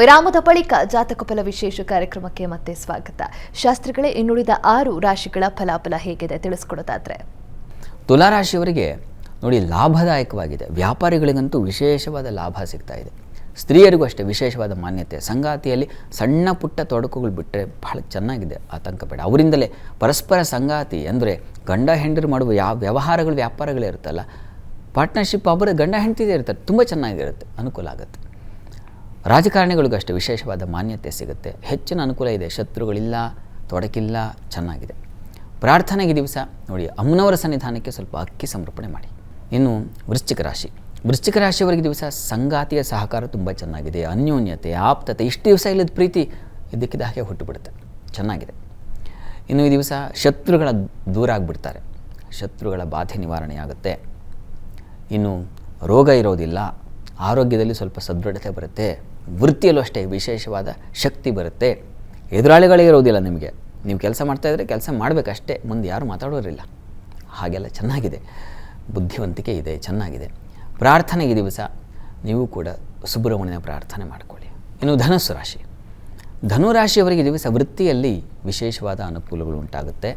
ವಿರಾಮದ ಬಳಿಕ ಜಾತಕ ಫಲ ವಿಶೇಷ ಕಾರ್ಯಕ್ರಮಕ್ಕೆ ಮತ್ತೆ ಸ್ವಾಗತ. ಶಾಸ್ತ್ರಿಗಳೇ, ಇನ್ನುಳಿದ 6 ರಾಶಿಗಳ ಫಲಾಫಲ ಹೇಗಿದೆ ತಿಳಿಸ್ಕೊಡೋದಾದ್ರೆ? ತುಲಾ ರಾಶಿಯವರಿಗೆ ನೋಡಿ, ಲಾಭದಾಯಕವಾಗಿದೆ. ವ್ಯಾಪಾರಿಗಳಿಗಂತೂ ವಿಶೇಷವಾದ ಲಾಭ ಸಿಗ್ತಾ ಇದೆ. ಸ್ತ್ರೀಯರಿಗೂ ಅಷ್ಟೇ ವಿಶೇಷವಾದ ಮಾನ್ಯತೆ. ಸಂಗಾತಿಯಲ್ಲಿ ಸಣ್ಣ ಪುಟ್ಟ ತೊಡಕುಗಳು ಬಿಟ್ಟರೆ ಬಹಳ ಚೆನ್ನಾಗಿದೆ, ಆತಂಕ ಬೇಡ. ಅವರಿಂದಲೇ ಪರಸ್ಪರ ಸಂಗಾತಿ ಅಂದರೆ ಗಂಡ ಹೆಂಡರು ಮಾಡುವ ಯಾವ ವ್ಯವಹಾರಗಳು ವ್ಯಾಪಾರಗಳೇ ಇರುತ್ತಲ್ಲ, ಪಾರ್ಟ್ನರ್ಶಿಪ್ ಅವರ ಗಂಡ ಹೆಂಡತಿದೇ ಇರ್ತಾರೆ, ತುಂಬ ಚೆನ್ನಾಗಿರುತ್ತೆ, ಅನುಕೂಲ ಆಗುತ್ತೆ. ರಾಜಕಾರಣಿಗಳಿಗೂ ಅಷ್ಟೇ ವಿಶೇಷವಾದ ಮಾನ್ಯತೆ ಸಿಗುತ್ತೆ, ಹೆಚ್ಚಿನ ಅನುಕೂಲ ಇದೆ, ಶತ್ರುಗಳಿಲ್ಲ, ತೊಡಕಿಲ್ಲ, ಚೆನ್ನಾಗಿದೆ. ಪ್ರಾರ್ಥನೆಗೆ ದಿವಸ ನೋಡಿ, ಅಮ್ಮನವರ ಸನ್ನಿಧಾನಕ್ಕೆ ಸ್ವಲ್ಪ ಅಕ್ಕಿ ಸಮರ್ಪಣೆ ಮಾಡಿ. ಇನ್ನು ವೃಶ್ಚಿಕ ರಾಶಿ, ವೃಶ್ಚಿಕ ರಾಶಿಯವರಿಗೆ ದಿವಸ ಸಂಗಾತಿಯ ಸಹಕಾರ ತುಂಬ ಚೆನ್ನಾಗಿದೆ. ಅನ್ಯೋನ್ಯತೆ, ಆಪ್ತತೆ, ಇಷ್ಟು ದಿವಸ ಇಲ್ಲದ ಪ್ರೀತಿ ಇದ್ದಕ್ಕಿದ್ದ ಹಾಗೆ ಹುಟ್ಟುಬಿಡುತ್ತೆ, ಚೆನ್ನಾಗಿದೆ. ಇನ್ನು ಈ ದಿವಸ ಶತ್ರುಗಳ ದೂರ ಆಗಿಬಿಡ್ತಾರೆ, ಶತ್ರುಗಳ ಬಾಧೆ ನಿವಾರಣೆಯಾಗುತ್ತೆ. ಇನ್ನು ರೋಗ ಇರೋದಿಲ್ಲ, ಆರೋಗ್ಯದಲ್ಲಿ ಸ್ವಲ್ಪ ಸದೃಢತೆ ಬರುತ್ತೆ. ವೃತ್ತಿಯಲ್ಲೂ ಅಷ್ಟೇ ವಿಶೇಷವಾದ ಶಕ್ತಿ ಬರುತ್ತೆ. ಎದುರಾಳಿಗಳೇ ಇರೋದಿಲ್ಲ ನಿಮಗೆ, ನೀವು ಕೆಲಸ ಮಾಡ್ತಾಯಿದ್ರೆ ಕೆಲಸ ಮಾಡಬೇಕಷ್ಟೇ, ಮುಂದೆ ಯಾರು ಮಾತಾಡೋರಿಲ್ಲ, ಹಾಗೆಲ್ಲ ಚೆನ್ನಾಗಿದೆ. ಬುದ್ಧಿವಂತಿಕೆ ಇದೆ, ಚೆನ್ನಾಗಿದೆ. ಪ್ರಾರ್ಥನೆಗೆ ದಿವಸ ನೀವು ಕೂಡ ಸುಬ್ರಹ್ಮಣ್ಯನ ಪ್ರಾರ್ಥನೆ ಮಾಡಿಕೊಳ್ಳಿ. ಇನ್ನು ಧನುಸ್ಸು ರಾಶಿ, ಧನುರಾಶಿಯವರಿಗೆ ದಿವಸ ವೃತ್ತಿಯಲ್ಲಿ ವಿಶೇಷವಾದ ಅನುಕೂಲಗಳು ಉಂಟಾಗುತ್ತೆ,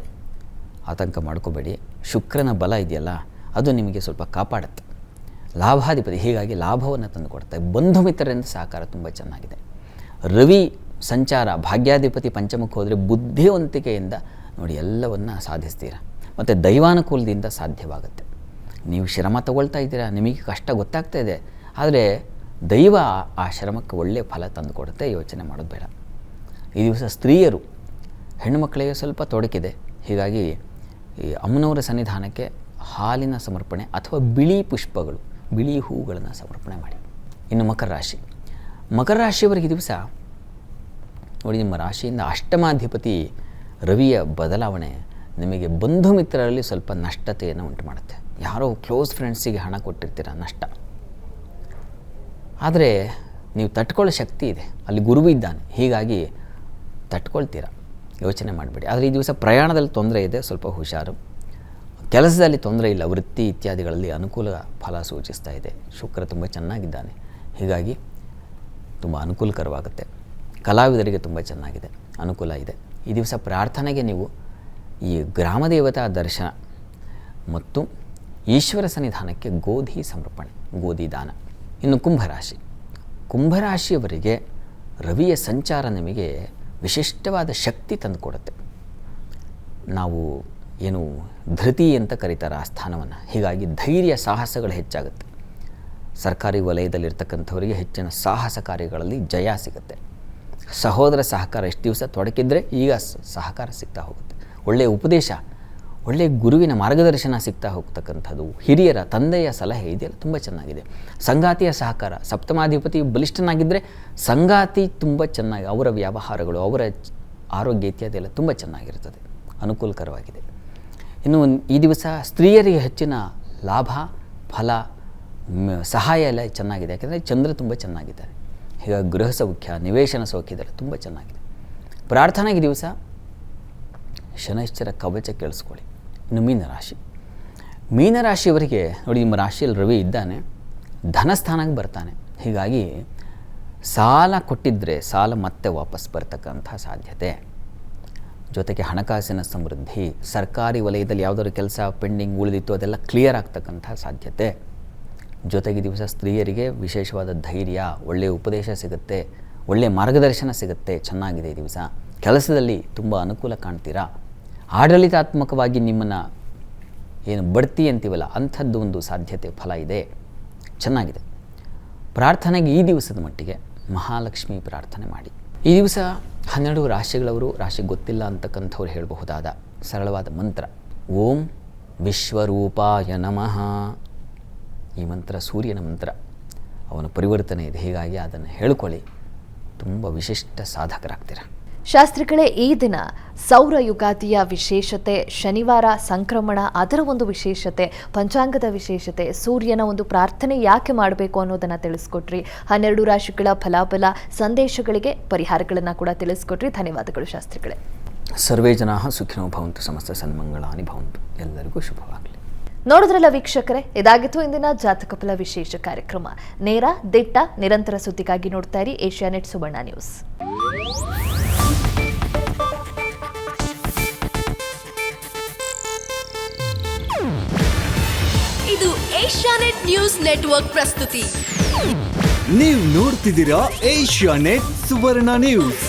ಆತಂಕ ಮಾಡ್ಕೋಬೇಡಿ. ಶುಕ್ರನ ಬಲ ಇದೆಯಲ್ಲ, ಅದು ನಿಮಗೆ ಸ್ವಲ್ಪ ಕಾಪಾಡುತ್ತೆ. ಲಾಭಾಧಿಪತಿ, ಹೀಗಾಗಿ ಲಾಭವನ್ನು ತಂದು ಕೊಡ್ತಾರೆ. ಬಂಧು ಮಿತ್ರರಿಂದ ಸಹಕಾರ ತುಂಬ ಚೆನ್ನಾಗಿದೆ. ರವಿ ಸಂಚಾರ ಭಾಗ್ಯಾಧಿಪತಿ ಪಂಚಮಕ್ಕೆ ಹೋದರೆ ಬುದ್ಧಿವಂತಿಕೆಯಿಂದ ನೋಡಿ ಎಲ್ಲವನ್ನು ಸಾಧಿಸ್ತೀರ, ಮತ್ತು ದೈವಾನುಕೂಲದಿಂದ ಸಾಧ್ಯವಾಗುತ್ತೆ. ನೀವು ಶ್ರಮ ತಗೊಳ್ತಾ ಇದ್ದೀರಾ, ನಿಮಗೆ ಕಷ್ಟ ಗೊತ್ತಾಗ್ತಾ ಇದೆ, ಆದರೆ ದೈವ ಆ ಶ್ರಮಕ್ಕೆ ಒಳ್ಳೆಯ ಫಲ ತಂದು ಕೊಡುತ್ತೆ, ಯೋಚನೆ ಮಾಡೋದು ಬೇಡ. ಈ ದಿವಸ ಸ್ತ್ರೀಯರು, ಹೆಣ್ಣು ಮಕ್ಕಳಿಗೆ ಸ್ವಲ್ಪ ತೊಡಕಿದೆ, ಹೀಗಾಗಿ ಈ ಅಮ್ಮನವರ ಸನ್ನಿಧಾನಕ್ಕೆ ಹಾಲಿನ ಸಮರ್ಪಣೆ ಅಥವಾ ಬಿಳಿ ಪುಷ್ಪಗಳು, ಬಿಳಿ ಹೂಗಳನ್ನು ಸಮರ್ಪಣೆ ಮಾಡಿ. ಇನ್ನು ಮಕರ ರಾಶಿ, ಮಕರ ರಾಶಿಯವರಿಗೆ ದಿವಸ ನೋಡಿ, ನಿಮ್ಮ ರಾಶಿಯಿಂದ ಅಷ್ಟಮಾಧಿಪತಿ ರವಿಯ ಬದಲಾವಣೆ ನಿಮಗೆ ಬಂಧು ಮಿತ್ರರಲ್ಲಿ ಸ್ವಲ್ಪ ನಷ್ಟತೆಯನ್ನು ಉಂಟು ಮಾಡುತ್ತೆ. ಯಾರೋ ಕ್ಲೋಸ್ ಫ್ರೆಂಡ್ಸಿಗೆ ಹಣ ಕೊಟ್ಟಿರ್ತೀರ, ನಷ್ಟ. ಆದರೆ ನೀವು ತಟ್ಕೊಳ್ಳೋ ಶಕ್ತಿ ಇದೆ, ಅಲ್ಲಿ ಗುರು ಇದ್ದಾನೆ, ಹೀಗಾಗಿ ತಟ್ಕೊಳ್ತೀರ, ಯೋಚನೆ ಮಾಡಬೇಡಿ. ಆದರೆ ಈ ದಿವಸ ಪ್ರಯಾಣದಲ್ಲಿ ತೊಂದರೆ ಇದೆ, ಸ್ವಲ್ಪ ಹುಷಾರು. ಕೆಲಸದಲ್ಲಿ ತೊಂದರೆ ಇಲ್ಲ, ವೃತ್ತಿ ಇತ್ಯಾದಿಗಳಲ್ಲಿ ಅನುಕೂಲ ಫಲ ಸೂಚಿಸ್ತಾ ಇದೆ. ಶುಕ್ರ ತುಂಬ ಚೆನ್ನಾಗಿದ್ದಾನೆ, ಹೀಗಾಗಿ ತುಂಬ ಅನುಕೂಲಕರವಾಗುತ್ತೆ. ಕಲಾವಿದರಿಗೆ ತುಂಬ ಚೆನ್ನಾಗಿದೆ, ಅನುಕೂಲ ಇದೆ. ಈ ದಿವಸ ಪ್ರಾರ್ಥನೆಗೆ ನೀವು ಈ ಗ್ರಾಮದೇವತಾ ದರ್ಶನ ಮತ್ತು ಈಶ್ವರ ಸನ್ನಿಧಾನಕ್ಕೆ ಗೋಧಿ ಸಮರ್ಪಣೆ, ಗೋಧಿ ದಾನ. ಇನ್ನು ಕುಂಭರಾಶಿ, ಕುಂಭರಾಶಿಯವರಿಗೆ ರವಿಯ ಸಂಚಾರ ನಿಮಗೆ ವಿಶಿಷ್ಟವಾದ ಶಕ್ತಿ ತಂದುಕೊಡುತ್ತೆ. ನಾವು ಏನು ಧೃತಿ ಅಂತ ಕರೀತಾರೆ ಆ ಸ್ಥಾನವನ್ನು, ಹೀಗಾಗಿ ಧೈರ್ಯ ಸಾಹಸಗಳು ಹೆಚ್ಚಾಗುತ್ತೆ. ಸರ್ಕಾರಿ ವಲಯದಲ್ಲಿರ್ತಕ್ಕಂಥವರಿಗೆ ಹೆಚ್ಚಿನ ಸಾಹಸ ಕಾರ್ಯಗಳಲ್ಲಿ ಜಯ ಸಿಗುತ್ತೆ. ಸಹೋದರ ಸಹಕಾರ ಎಷ್ಟು ದಿವಸ ತೊಡಕಿದ್ರೆ ಈಗ ಸಹಕಾರ ಸಿಗ್ತಾ ಹೋಗುತ್ತೆ. ಒಳ್ಳೆಯ ಉಪದೇಶ, ಒಳ್ಳೆಯ ಗುರುವಿನ ಮಾರ್ಗದರ್ಶನ ಸಿಗ್ತಾ ಹೋಗ್ತಕ್ಕಂಥದ್ದು, ಹಿರಿಯರ ತಂದೆಯ ಸಲಹೆ ಇದೆಯಲ್ಲ ತುಂಬ ಚೆನ್ನಾಗಿದೆ. ಸಂಗಾತಿಯ ಸಹಕಾರ, ಸಪ್ತಮಾಧಿಪತಿ ಬಲಿಷ್ಠನಾಗಿದ್ದರೆ ಸಂಗಾತಿ ತುಂಬ ಚೆನ್ನಾಗಿ, ಅವರ ವ್ಯವಹಾರಗಳು, ಅವರ ಆರೋಗ್ಯ ಇತ್ಯಾದಿ ಎಲ್ಲ ತುಂಬ ಚೆನ್ನಾಗಿರ್ತದೆ, ಅನುಕೂಲಕರವಾಗಿದೆ. ಇನ್ನು ಈ ದಿವಸ ಸ್ತ್ರೀಯರಿಗೆ ಹೆಚ್ಚಿನ ಲಾಭ, ಫಲ, ಸಹಾಯ ಎಲ್ಲ ಚೆನ್ನಾಗಿದೆ, ಯಾಕೆಂದರೆ ಚಂದ್ರ ತುಂಬ ಚೆನ್ನಾಗಿದ್ದಾರೆ, ಹೀಗಾಗಿ ಗೃಹ ಸೌಖ್ಯ, ನಿವೇಶನ ಸೌಖ್ಯದೆಲ್ಲ ತುಂಬ ಚೆನ್ನಾಗಿದೆ. ಪ್ರಾರ್ಥನೆಗೆ ದಿವಸ ಶನೈಶ್ಚರ ಕವಚ ಕೇಳಿಸ್ಕೊಳ್ಳಿ. ಇನ್ನು ಮೀನರಾಶಿ, ಮೀನರಾಶಿಯವರಿಗೆ ನೋಡಿ, ನಿಮ್ಮ ರಾಶಿಯಲ್ಲಿ ರವಿ ಇದ್ದಾನೆ, ಧನಸ್ಥಾನಕ್ಕೆ ಬರ್ತಾನೆ, ಹೀಗಾಗಿ ಸಾಲ ಕೊಟ್ಟಿದ್ದರೆ ಸಾಲ ಮತ್ತೆ ವಾಪಸ್ ಬರ್ತಕ್ಕಂಥ ಸಾಧ್ಯತೆ, ಜೊತೆಗೆ ಹಣಕಾಸಿನ ಸಮೃದ್ಧಿ, ಸರ್ಕಾರಿ ವಲಯದಲ್ಲಿ ಯಾವುದಾದ್ರು ಕೆಲಸ ಪೆಂಡಿಂಗ್ ಉಳಿದಿತ್ತು ಅದೆಲ್ಲ ಕ್ಲಿಯರ್ ಆಗ್ತಕ್ಕಂಥ ಸಾಧ್ಯತೆ. ಜೊತೆಗೆ ದಿವಸ ಸ್ತ್ರೀಯರಿಗೆ ವಿಶೇಷವಾದ ಧೈರ್ಯ, ಒಳ್ಳೆಯ ಉಪದೇಶ ಸಿಗುತ್ತೆ, ಒಳ್ಳೆಯ ಮಾರ್ಗದರ್ಶನ ಸಿಗುತ್ತೆ, ಚೆನ್ನಾಗಿದೆ. ಈ ದಿವಸ ಕೆಲಸದಲ್ಲಿ ತುಂಬ ಅನುಕೂಲ ಕಾಣ್ತೀರಾ. ಆಡಳಿತಾತ್ಮಕವಾಗಿ ನಿಮ್ಮನ್ನು ಏನು ಬಡ್ತಿ ಅಂತೀವಲ್ಲ, ಅಂಥದ್ದು ಒಂದು ಸಾಧ್ಯತೆ, ಫಲ ಇದೆ, ಚೆನ್ನಾಗಿದೆ. ಪ್ರಾರ್ಥನೆಗೆ ಈ ದಿವಸದ ಮಟ್ಟಿಗೆ ಮಹಾಲಕ್ಷ್ಮಿ ಪ್ರಾರ್ಥನೆ ಮಾಡಿ. ಈ ದಿವಸ 12 ರಾಶಿಗಳವರು, ರಾಶಿ ಗೊತ್ತಿಲ್ಲ ಅಂತಕ್ಕಂಥವ್ರು ಹೇಳಬಹುದಾದ ಸರಳವಾದ ಮಂತ್ರ ಓಂ ವಿಶ್ವರೂಪಾಯ ನಮಃ. ಈ ಮಂತ್ರ ಸೂರ್ಯನ ಮಂತ್ರ, ಅವನ ಪರಿವರ್ತನೆ ಇದೆ, ಹೀಗಾಗಿ ಅದನ್ನು ಹೇಳ್ಕೊಳ್ಳಿ, ತುಂಬ ವಿಶಿಷ್ಟ ಸಾಧಕರಾಗ್ತೀರ. ಶಾಸ್ತ್ರಿಗಳೇ, ಈ ದಿನ ಸೌರ ಯುಗಾದಿಯ ವಿಶೇಷತೆ, ಶನಿವಾರ ಸಂಕ್ರಮಣ ಅದರ ಒಂದು ವಿಶೇಷತೆ, ಪಂಚಾಂಗದ ವಿಶೇಷತೆ, ಸೂರ್ಯನ ಒಂದು ಪ್ರಾರ್ಥನೆ ಯಾಕೆ ಮಾಡಬೇಕು ಅನ್ನೋದನ್ನು ತಿಳಿಸ್ಕೊಟ್ರಿ. 12 ರಾಶಿಗಳ ಫಲಾಫಲ ಸಂದೇಶಗಳಿಗೆ ಪರಿಹಾರಗಳನ್ನು ಕೂಡ ತಿಳಿಸ್ಕೊಟ್ರಿ. ಧನ್ಯವಾದಗಳು ಶಾಸ್ತ್ರಿಗಳೇ. ಸರ್ವೇ ಜನಾಃ ಸುಖಿನೋ ಭವಂತು, ಸಮಸ್ತ ಸನ್ಮಂಗಳಾನಿ ಭವಂತು. ಎಲ್ಲರಿಗೂ ಶುಭವಾಗಲಿ. ನೋಡಿದ್ರಲ್ಲ ವೀಕ್ಷಕರೇ, ಇದಾಗಿತ್ತು ಇಂದಿನ ಜಾತಕ ಫಲ ವಿಶೇಷ ಕಾರ್ಯಕ್ರಮ. ನೇರ, ದಿಟ್ಟ, ನಿರಂತರ ಸುದ್ದಿಗಾಗಿ ನೋಡ್ತಾ ಇರಿ ಏಷ್ಯಾನೆಟ್ ಸುವರ್ಣ ನ್ಯೂಸ್. ಇದು ಏಷ್ಯಾನೆಟ್ ನ್ಯೂಸ್ ನೆಟ್ವರ್ಕ್ ಪ್ರಸ್ತುತಿ. ನೀವು ನೋಡ್ತಿದ್ದೀರಾ ಏಷ್ಯಾನೆಟ್ ಸುವರ್ಣ ನ್ಯೂಸ್.